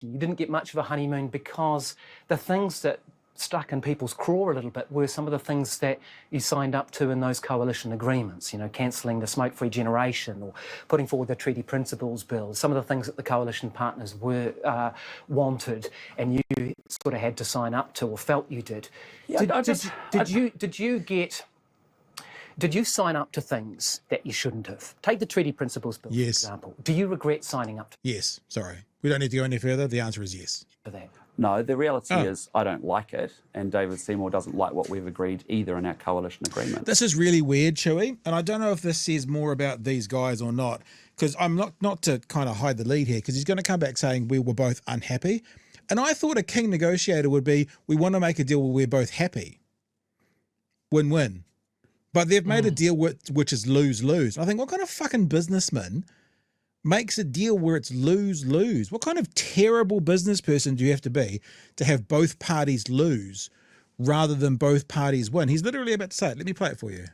You didn't get much of a honeymoon because the things that stuck in people's craw a little bit were some of the things that you signed up to in those coalition agreements, cancelling the smoke-free generation or putting forward the treaty principles bill, some of the things that the coalition partners were wanted and you sort of had to sign up to or felt you did. Yeah, Did you sign up to things that you shouldn't have? Take the treaty principles bill, for example. Do you regret signing up to Yes, sorry. We don't need to go any further. The answer is yes. for that? No, the reality is I don't like it, and David Seymour doesn't like what we've agreed either in our coalition agreement. This is really weird, Chewy, and I don't know if this says more about these guys or not, because I'm not to kind of hide the lead here, because he's going to come back saying we were both unhappy. And I thought a king negotiator would be, we want to make a deal where we're both happy. Win-win. But they've made a deal which is lose-lose. I think, what kind of fucking businessman makes a deal where it's lose-lose? What kind of terrible business person do you have to have both parties lose rather than both parties win? He's literally about to say it. Let me play it for you.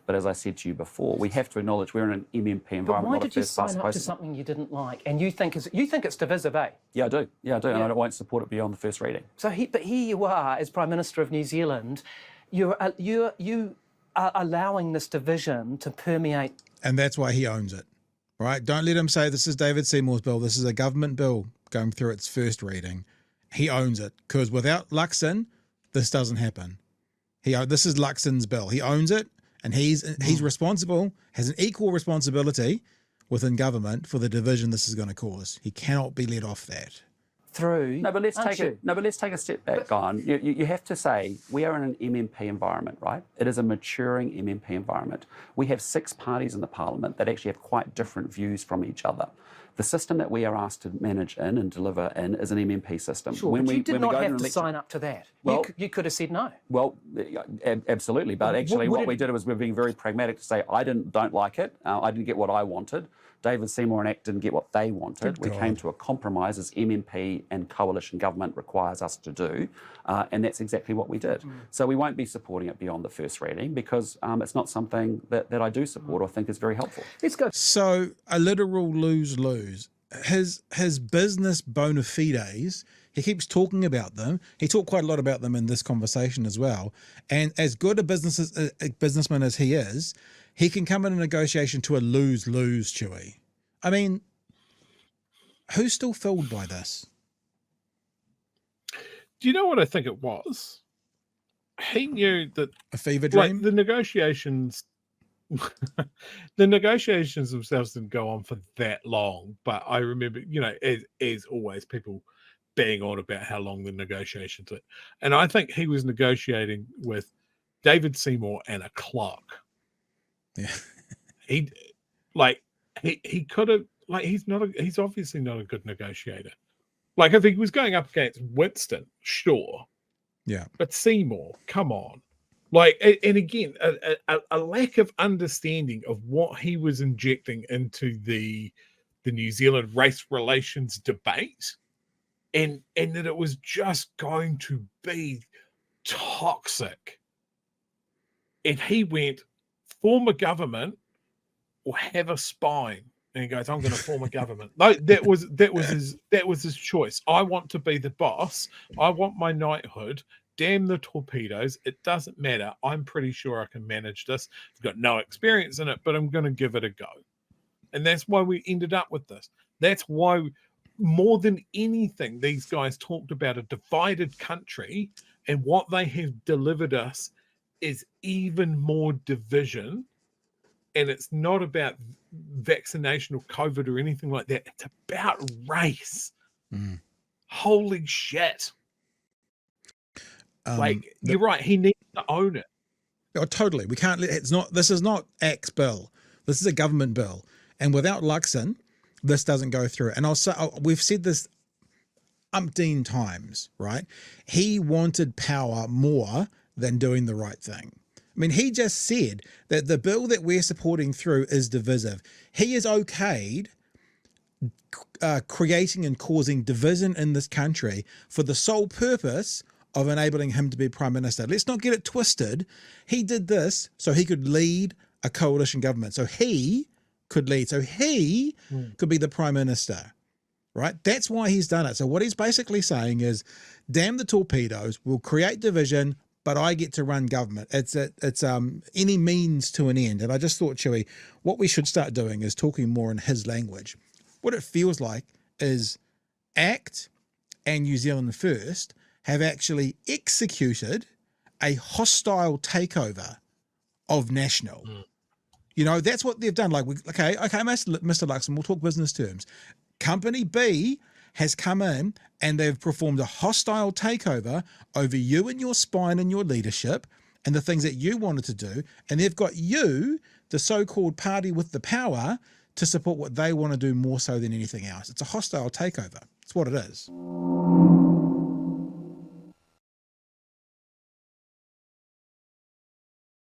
But as I said to you before, we have to acknowledge we're in an MMP environment. But why did you sign up to something you didn't like? And you think it's divisive, eh? Yeah, I do. And I won't support it beyond the first reading. So but here you are, as Prime Minister of New Zealand, you are allowing this division to permeate. And that's why he owns it, right? Don't let him say this is David Seymour's bill. This is a government bill going through its first reading. He owns it, because without Luxon, this doesn't happen. This is Luxon's bill. He owns it, and he's responsible, has an equal responsibility within government for the division this is going to cause. He cannot be let off that. No, but let's take a step back, Guy. You have to say we are in an MMP environment, right? It is a maturing MMP environment. We have 6 parties in the parliament that actually have quite different views from each other. The system that we are asked to manage in and deliver in is an MMP system. Sure, but you did not have to sign up to that. Well, you could have said no. Well, absolutely. But actually what we did was we're being very pragmatic to say, I don't like it. I didn't get what I wanted. David Seymour and ACT didn't get what they wanted. We came to a compromise as MMP and coalition government requires us to do, and that's exactly what we did. So we won't be supporting it beyond the first reading because it's not something that I do support or think is very helpful. Let's go. So a literal lose-lose. His business bona fides, he keeps talking about them. He talked quite a lot about them in this conversation as well. And as good a businessman as he is, he can come in a negotiation to a lose-lose, Chewy. I mean, who's still fooled by this? Do you know what I think it was? He knew that a fever dream. Like the negotiations themselves didn't go on for that long. But I remember, as always, people bang on about how long the negotiations were. And I think he was negotiating with David Seymour and a clock. Yeah. he could have, he's obviously not a good negotiator. Like, if he was going up against Winston, sure. Yeah. But Seymour, come on. Like, and again, a lack of understanding of what he was injecting into the New Zealand race relations debate, and that it was just going to be toxic. And he went, form a government or have a spine. And he goes, I'm going to form a government. No, that was his choice. I want to be the boss. I want my knighthood. Damn the torpedoes. It doesn't matter. I'm pretty sure I can manage this. I've got no experience in it, but I'm going to give it a go. And that's why we ended up with this. That's why, more than anything, these guys talked about a divided country, and what they have delivered us is even more division. And it's not about vaccination or COVID or anything like that. It's about race. Holy shit. You're right. He needs to own it. Oh, totally. We can't. This is not ACT's bill. This is a government bill. And without Luxon, this doesn't go through. And we've said this umpteen times, right? He wanted power more than doing the right thing. I mean, he just said that the bill that we're supporting through is divisive. He is okayed creating and causing division in this country for the sole purpose of enabling him to be Prime Minister. Let's not get it twisted. He did this so he could lead a coalition government. So he could lead. So he could be the Prime Minister. right? That's why he's done it. So what he's basically saying is, damn the torpedoes, we'll create division, but I get to run government. It's any means to an end. And I just thought, Chewy, what we should start doing is talking more in his language. What it feels like is ACT and New Zealand First have actually executed a hostile takeover of National. You know, that's what they've done. Like, okay, Mr. Luxon, we'll talk business terms. Company B has come in and they've performed a hostile takeover over you and your spine and your leadership and the things that you wanted to do. And they've got you, the so-called party with the power, to support what they want to do more so than anything else. It's a hostile takeover. It's what it is.